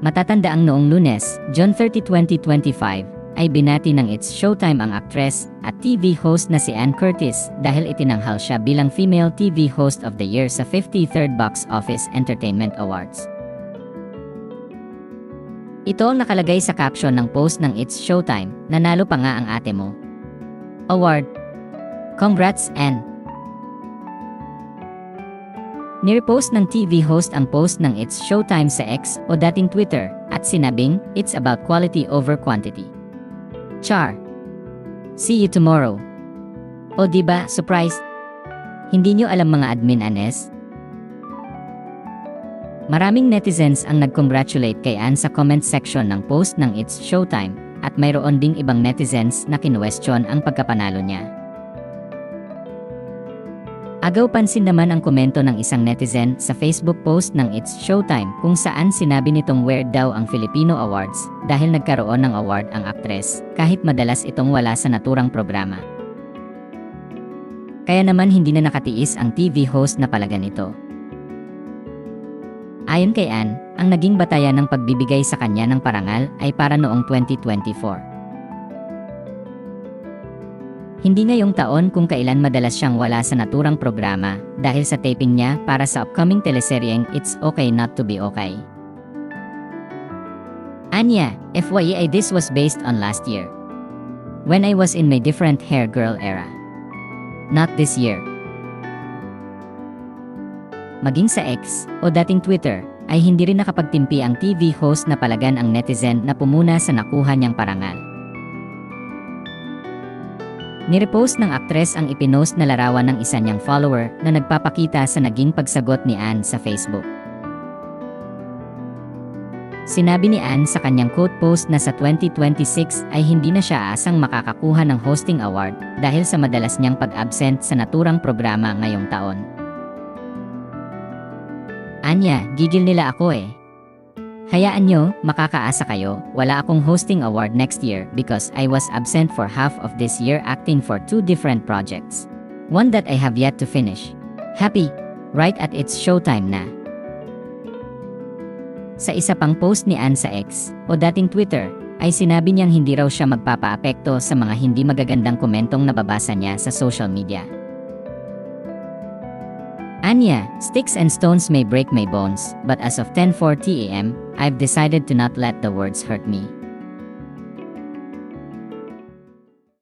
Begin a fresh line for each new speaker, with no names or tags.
Matatandaang noong Lunes, June 30, 2025, ay binati ng It's Showtime ang aktres at TV host na si Ann Curtis dahil itinanghal siya bilang Female TV Host of the Year sa 53rd Box Office Entertainment Awards. Ito ang nakalagay sa caption ng post ng It's Showtime, nanalo pa nga ang ate mo. Award. Congrats, Ann! Nirepost ng TV host ang post ng It's Showtime sa X o dating Twitter at sinabing, "It's about quality over quantity. Char! See you tomorrow." O diba, surprise? Hindi nyo alam mga admin Anes? Maraming netizens ang nag-congratulate kay Ann sa comment section ng post ng It's Showtime at mayroon ding ibang netizens na kinwestiyon ang pagkapanalo niya. Agaw pansin naman ang komento ng isang netizen sa Facebook post ng It's Showtime kung saan sinabi nitong weird daw ang Filipino Awards dahil nagkaroon ng award ang aktres kahit madalas itong wala sa naturang programa. Kaya naman hindi na nakatiis ang TV host na pala ganito. Ayon kay Ann, ang naging batayan ng pagbibigay sa kanya ng parangal ay para noong 2024. Hindi ngayong taon kung kailan madalas siyang wala sa naturang programa dahil sa taping niya para sa upcoming teleseryeng It's Okay Not to Be Okay. Anya, FYI this was based on last year, when I was in my different hair girl era. Not this year. Maging sa X o dating Twitter ay hindi rin nakapagtimpi ang TV host na palagan ang netizen na pumuna sa nakuha niyang parangal. Nirepost ng aktres ang ipinost na larawan ng isa niyang follower na nagpapakita sa naging pagsagot ni Ann sa Facebook. Sinabi ni Ann sa kanyang quote post na sa 2026 ay hindi na siya aasang makakakuha ng hosting award dahil sa madalas niyang pag-absent sa naturang programa ngayong taon. Anya, gigil nila ako eh. Hayaan nyo, makakaasa kayo, wala akong hosting award next year because I was absent for half of this year acting for 2 different projects. One that I have yet to finish. Happy, right at It's Showtime na. Sa isa pang post ni Ann sa X, o dating Twitter, ay sinabi niyang hindi raw siya magpapaapekto sa mga hindi magagandang komentong nababasa niya sa social media. Anya, sticks and stones may break my bones, but as of 10:40 a.m., I've decided to not let the words hurt me.